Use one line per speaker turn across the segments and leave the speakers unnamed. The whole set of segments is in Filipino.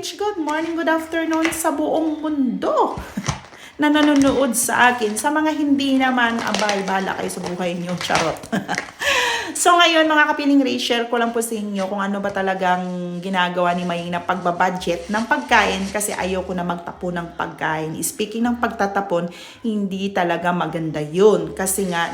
Rich. Good morning, good afternoon sa buong mundo na nanonood sa akin. Sa mga hindi naman, abay, bala kayo sa buhay niyo. Charot. So ngayon mga kapiling Rich, share ko lang po sa inyo kung ano ba talagang ginagawa ni Maying na pagbabudget ng pagkain kasi ayoko na magtapon ng pagkain. Speaking ng pagtatapon, hindi talaga maganda yun kasi nga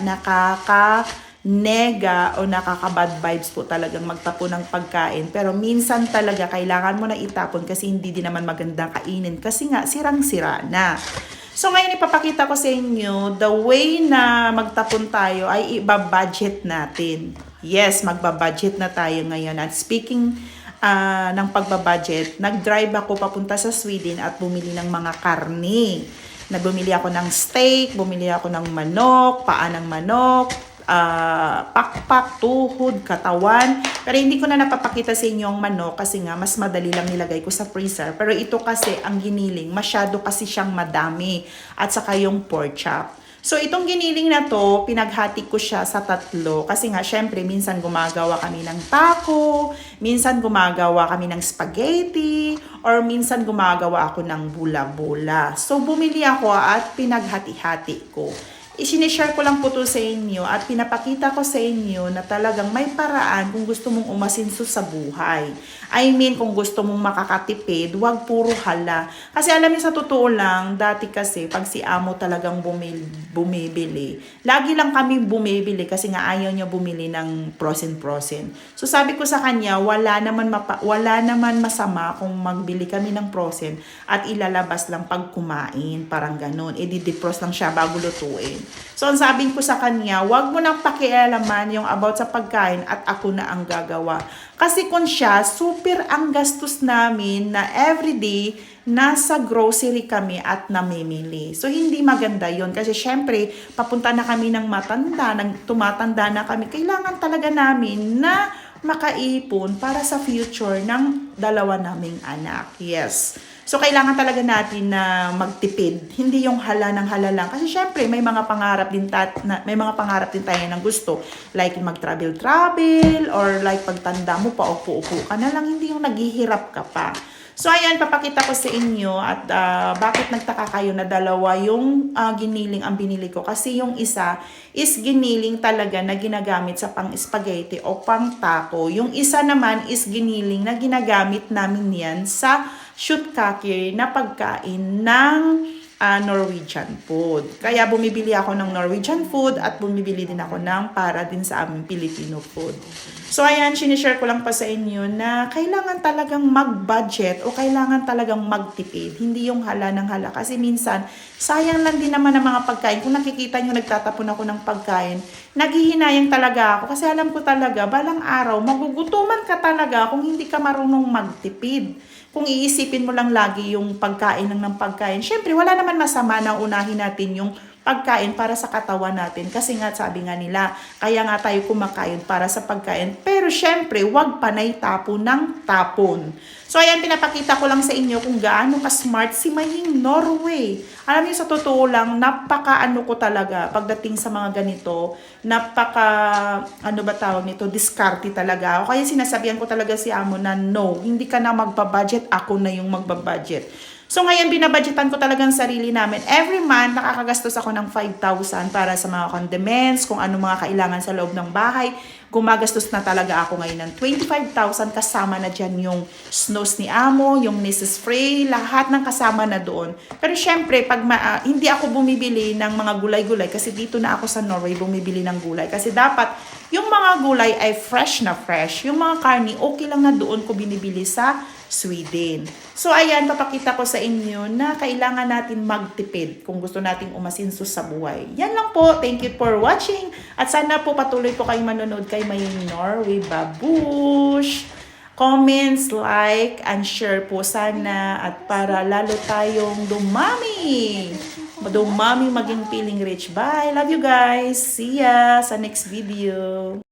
nega o nakaka-bad vibes po talagang magtapon ng pagkain. Pero minsan talaga kailangan mo na itapon kasi hindi din naman magandang kainin kasi nga sirang-sira na. So ngayon ipapakita ko sa inyo the way na magtapon tayo ay iba-budget natin. Yes, magba-budget na tayo ngayon. At speaking ng pagbabudget, nag-drive ako papunta sa Sweden at bumili ng mga karne. Bumili ako ng steak, bumili ako ng manok, paa ng manok, pakpak, tuhod, katawan. Pero hindi ko na napapakita sa inyo ang manok kasi nga mas madali lang nilagay ko sa freezer. Pero ito kasi ang giniling, masyado kasi siyang madami. At saka yung pork chop. So itong giniling na to, pinaghati ko siya sa tatlo. Kasi nga syempre minsan gumagawa kami ng taco, minsan gumagawa kami ng spaghetti, or minsan gumagawa ako ng bula-bula. So bumili ako at pinaghati-hati ko. Isinishare ko lang po to sa inyo at pinapakita ko sa inyo na talagang may paraan kung gusto mong umasinso sa buhay. I mean, kung gusto mong makakatipid, wag puro hala. Kasi alam niyo sa totoo lang, dati kasi pag si amo talagang bumibili, lagi lang kami bumibili kasi nga ayaw niya bumili ng frozen. So sabi ko sa kanya, wala naman masama kung magbili kami ng frozen at ilalabas lang pag kumain, parang ganun. I-defrost lang siya bago lutuin. So, ang sabi ko sa kanya, wag mo nang pakialaman yung about sa pagkain at ako na ang gagawa. Kasi kung siya, super ang gastos namin na everyday nasa grocery kami at namimili. So, hindi maganda yon kasi syempre, papunta na kami ng tumatanda na kami. Kailangan talaga namin na makaipon para sa future ng dalawa naming anak. Yes. So, kailangan talaga natin na magtipid. Hindi yung hala ng hala lang. Kasi syempre, may mga pangarap din tayo ng gusto. Like mag-travel, or like pagtanda mo, paupo-upo ka na lang. Hindi yung naghihirap ka pa. So, ayan, papakita ko sa inyo at bakit nagtaka kayo na dalawa yung giniling ang binili ko. Kasi yung isa is giniling talaga na ginagamit sa pang-spaghetti o pang-taco. Yung isa naman is giniling na ginagamit namin yan sa shoot-kake na pagkain ng Norwegian food. Kaya bumibili ako ng Norwegian food at bumibili din ako ng para din sa aming Filipino food. So ayan, sinishare ko lang pa sa inyo na kailangan talagang mag-budget o kailangan talagang magtipid. Hindi yung hala ng hala. Kasi minsan, sayang lang din naman ang mga pagkain. Kung nakikita nyo, nagtatapon ako ng pagkain, naghihinayang talaga ako. Kasi alam ko talaga, balang araw, magugutuman ka talaga kung hindi ka marunong magtipid. Kung iisipin mo lang lagi yung pagkain ng pagkain, syempre wala naman masama na unahin natin yung pagkain para sa katawan natin. Kasi nga sabi nga nila, kaya nga tayo kumakain para sa pagkain. Pero syempre, wag panay tapon ng tapon. So ayan, pinapakita ko lang sa inyo kung gaano ka-smart si Maying Norway. Alam niyo, sa totoo lang, napaka-ano ko talaga pagdating sa mga ganito, diskarte talaga. O kaya sinasabihan ko talaga si amo na no, hindi ka na magbabudget, ako na yung magbabudget. So ngayon, binabudgetan ko talagang sarili namin. Every month, nakakagastos ako ng 5,000 para sa mga condiments, kung ano mga kailangan sa loob ng bahay. Gumagastos na talaga ako ngayon ng 25,000 kasama na dyan yung snows ni amo, yung Mrs. Frey, lahat ng kasama na doon. Pero syempre, pag hindi ako bumibili ng mga gulay-gulay kasi dito na ako sa Norway bumibili ng gulay. Kasi dapat yung mga gulay ay fresh na fresh. Yung mga karni, okay lang na doon ko binibili sa Sweden. So ayan, papakita ko sa inyo na kailangan natin magtipid kung gusto nating umasinso sa buhay. Yan lang po. Thank you for watching. At sana po patuloy po kayong manonood kay Maying Norway. Babush! Comments, like, and share po sana at para lalo tayong dumami maging feeling rich. Bye! Love you guys! See ya sa next video!